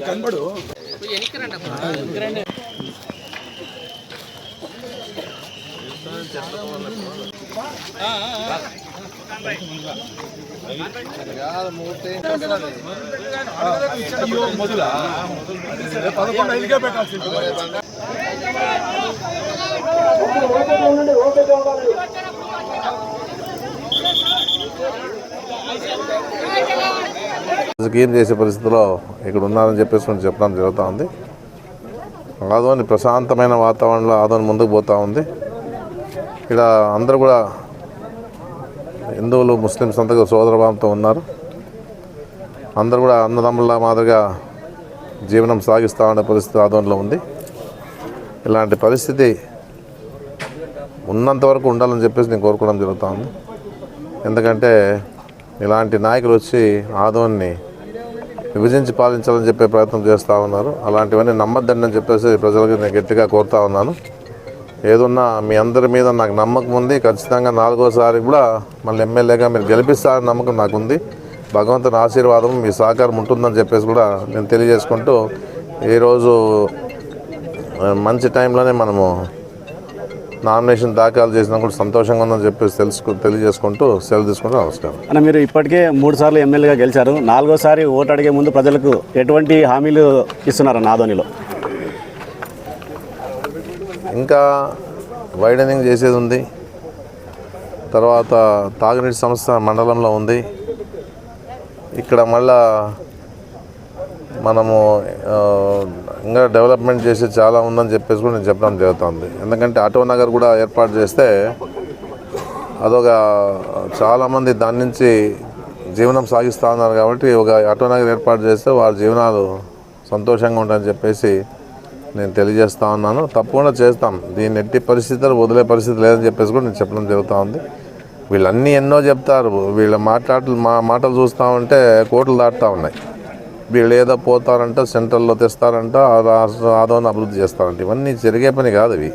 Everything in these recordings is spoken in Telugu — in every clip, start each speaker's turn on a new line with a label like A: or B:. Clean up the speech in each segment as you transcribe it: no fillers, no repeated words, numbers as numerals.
A: కనబడు మొదల 11 పెట్టాల్సింది.
B: రాజకీయం చేసే పరిస్థితిలో ఇక్కడ ఉన్నారని చెప్పేసి చెప్పడం జరుగుతూ ఉంది. ఆదోని ప్రశాంతమైన వాతావరణంలో ఆదోని ముందుకు పోతూ ఉంది. ఇక్కడ అందరూ కూడా హిందువులు ముస్లిమ్స్ అంతా సోదరభావంతో ఉన్నారు. అందరూ కూడా అన్నదమ్ముల మాదిరిగా జీవనం సాగిస్తూ ఉండే పరిస్థితి ఆదోనిలో ఉంది. ఇలాంటి పరిస్థితి ఉన్నంతవరకు ఉండాలని చెప్పేసి నేను కోరుకోవడం జరుగుతూ ఉంది. ఎందుకంటే ఇలాంటి నాయకులు వచ్చి ఆదోన్ని విభజించి పాలించాలని చెప్పే ప్రయత్నం చేస్తూ ఉన్నారు. అలాంటివన్నీ నమ్మద్దండి అని చెప్పేసి ప్రజలకు నేను గట్టిగా కోరుతా ఉన్నాను. ఏదున్నా మీ అందరి మీద నాకు నమ్మకం ఉంది. ఖచ్చితంగా 4వసారి కూడా మళ్ళీ ఎమ్మెల్యేగా మీరు గెలిపిస్తారని నమ్మకం నాకుంది. భగవంతుని ఆశీర్వాదం మీ సహకారం ఉంటుందని చెప్పేసి కూడా నేను తెలియజేసుకుంటూ ఈరోజు మంచి టైంలోనే మనము నామినేషన్ దాఖలు చేసినా కూడా సంతోషంగా ఉందని చెప్పేసి తెలియజేసుకుంటూ సెలవు తీసుకుంటూ నమస్కారం.
C: అన్న, మీరు ఇప్పటికే 3 సార్లు ఎమ్మెల్యేగా గెలిచారు. 4వసారి ఓటు అడిగే ముందు ప్రజలకు ఎటువంటి హామీలు ఇస్తున్నారన్న ఆదోనిలో?
B: ఇంకా వైడనింగ్ చేసేది ఉంది. తర్వాత తాగునీటి సమస్య మండలంలో ఉంది. ఇక్కడ మళ్ళా మనము ఇంకా డెవలప్మెంట్ చేసి చాలా ఉందని చెప్పేసి కూడా నేను చెప్పడం జరుగుతుంది. ఎందుకంటే ఆటో నగర్ కూడా ఏర్పాటు చేస్తే అదొక చాలామంది దాని నుంచి జీవనం సాగిస్తూ ఉన్నారు. కాబట్టి ఒక ఆటో నగర్ ఏర్పాటు చేస్తే వారి జీవనాలు సంతోషంగా ఉంటాయని చెప్పేసి నేను తెలియజేస్తూ ఉన్నాను. తప్పకుండా చేస్తాం. దీన్ని ఎట్టి పరిస్థితులు వదిలే పరిస్థితి లేదని చెప్పేసి కూడా నేను చెప్పడం జరుగుతూ ఉంది. వీళ్ళన్నీ ఎన్నో చెప్తారు. వీళ్ళ మాటలు చూస్తూ ఉంటే కోట్లు దాటుతూ ఉన్నాయి. వీళ్ళు ఏదో పోతారంట, సెంట్రల్లో తెస్తారంట, ఆదోని అభివృద్ధి చేస్తారంట. ఇవన్నీ జరిగే పని కాదు. ఇవి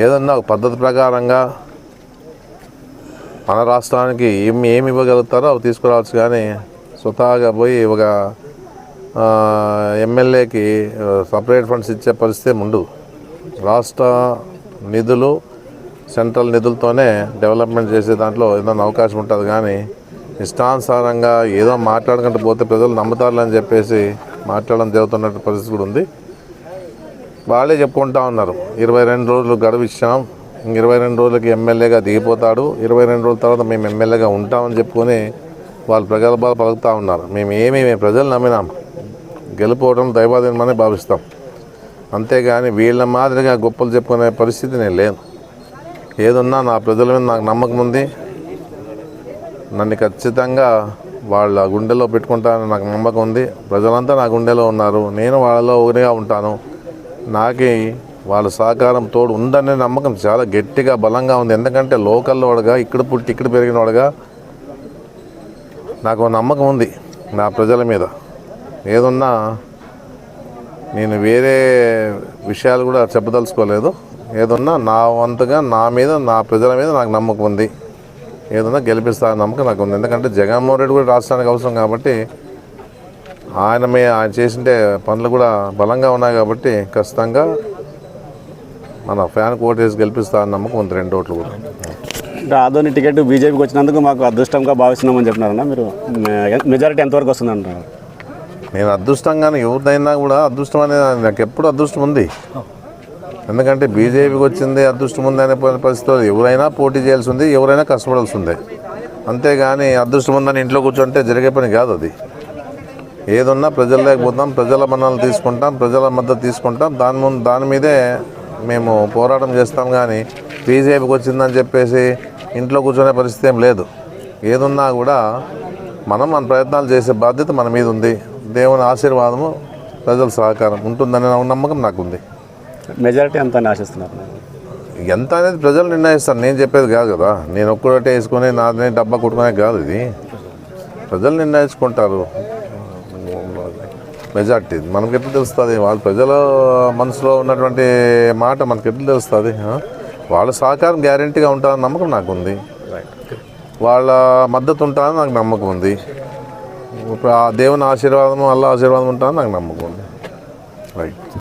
B: ఏదన్నా ఒక పద్ధతి ప్రకారంగా మన రాష్ట్రానికి ఏమి ఇవ్వగలుగుతారో అవి తీసుకురావచ్చు. కానీ స్వతహాగా పోయి ఒక ఎమ్మెల్యేకి సపరేట్ ఫండ్స్ ఇచ్చే పరిస్థితి ఉండదు. రాష్ట్ర నిధులు, సెంట్రల్ నిధులతోనే డెవలప్మెంట్ చేసే దాంట్లో ఏదైనా అవకాశం ఉంటుంది. కానీ ఇష్టానుసారంగా ఏదో మాట్లాడుకుంటూ పోతే ప్రజలు నమ్ముతారులని చెప్పేసి మాట్లాడడం జరుగుతున్నట్టు పరిస్థితి కూడా ఉంది. వాళ్ళే చెప్పుకుంటా ఉన్నారు, 22 రోజులు గడువు ఇచ్చాం, ఇంక 22 రోజులకి ఎమ్మెల్యేగా దిగిపోతాడు, 22 రోజుల తర్వాత మేము ఎమ్మెల్యేగా ఉంటామని చెప్పుకొని వాళ్ళు ప్రగల్భాలు పలుకుతూ ఉన్నారు. మేము ప్రజలు నమ్మినాం, గెలిపోవడం దైవాధీనమని భావిస్తాం. అంతేగాని వీళ్ళ మాదిరిగా గొప్పలు చెప్పుకునే పరిస్థితి నేను లేను. ఏదున్నా నా ప్రజల మీద నాకు నమ్మకం ఉంది. నన్ను ఖచ్చితంగా వాళ్ళ గుండెలో పెట్టుకుంటానని నాకు నమ్మకం ఉంది. ప్రజలంతా నా గుండెలో ఉన్నారు. నేను వాళ్ళలో ఒకరిగా ఉంటాను. నాకు వాళ్ళ సహకారం తోడు ఉందనే నమ్మకం చాలా గట్టిగా బలంగా ఉంది. ఎందుకంటే లోకల్లో వాడుగా, ఇక్కడ పుట్టి ఇక్కడ పెరిగిన వాడుగా నాకు నమ్మకం ఉంది నా ప్రజల మీద. ఏదున్నా నేను వేరే విషయాలు కూడా చెప్పదలుచుకోలేదు. ఏదన్నా నా వంతుగా నా మీద, నా ప్రజల మీద నాకు నమ్మకం ఉంది. ఏదన్నా గెలిపిస్తానని నమ్మకం నాకు ఉంది. ఎందుకంటే జగన్మోహన్ రెడ్డి కూడా రాష్ట్రానికి అవసరం కాబట్టి ఆయన చేసిండే పనులు కూడా బలంగా ఉన్నాయి. కాబట్టి ఖచ్చితంగా మన ఫ్యాన్ ఓటేసి గెలిపిస్తానని నమ్మకం ఉంది. 2 ఓట్లు కూడా.
C: ఆదోని టికెట్ బీజేపీకి వచ్చినందుకు మాకు అదృష్టంగా భావిస్తున్నామని చెప్తున్నారన్నా మీరు. మెజారిటీ ఎంతవరకు వస్తుంది అంటున్నారు?
B: నేను అదృష్టంగానే ఎవరిదైనా కూడా అదృష్టం అనేది నాకు ఎప్పుడు అదృష్టం ఉంది. ఎందుకంటే బీజేపీకి వచ్చింది అదృష్టం ఉంది అనే పరిస్థితిలో ఎవరైనా పోటీ చేయాల్సి ఉంది, ఎవరైనా కష్టపడాల్సి ఉంది. అంతేగాని అదృష్టం ఉందని ఇంట్లో కూర్చుంటే జరిగే పని కాదు. అది ఏదున్నా ప్రజల్లోకి పోతాం, ప్రజల మన్ననలు తీసుకుంటాం, ప్రజల మద్దతు తీసుకుంటాం. దాని మీదే మేము పోరాటం చేస్తాం. కానీ బీజేపీకి వచ్చిందని చెప్పేసి ఇంట్లో కూర్చునే పరిస్థితి ఏం లేదు. ఏదున్నా కూడా మన ప్రయత్నాలు చేసే బాధ్యత మన మీద ఉంది. దేవుని ఆశీర్వాదము, ప్రజల సహకారం ఉంటుందనే నమ్మకం నాకుంది.
C: మెజారిటీ ఎంత అని ఆశిస్తున్నారు?
B: ఎంత అనేది ప్రజలు నిర్ణయిస్తారు, నేను చెప్పేది కాదు కదా. నేను ఒక్కటే వేసుకొని నాదే డబ్బా కొట్టుకునే కాదు. ఇది ప్రజలు నిర్ణయించుకుంటారు మెజార్టీ. మనకి ఎట్లా తెలుస్తుంది? వాళ్ళ ప్రజల మనసులో ఉన్నటువంటి మాట మనకి ఎట్లా తెలుస్తుంది? వాళ్ళ సహకారం గ్యారెంటీగా ఉంటుందని నమ్మకం నాకు ఉంది. వాళ్ళ మద్దతు ఉంటుందని నాకు నమ్మకం ఉంది. ఆ దేవుని ఆశీర్వాదము, అల్లా ఆశీర్వాదం ఉంటుందని నాకు నమ్మకం ఉంది. రైట్.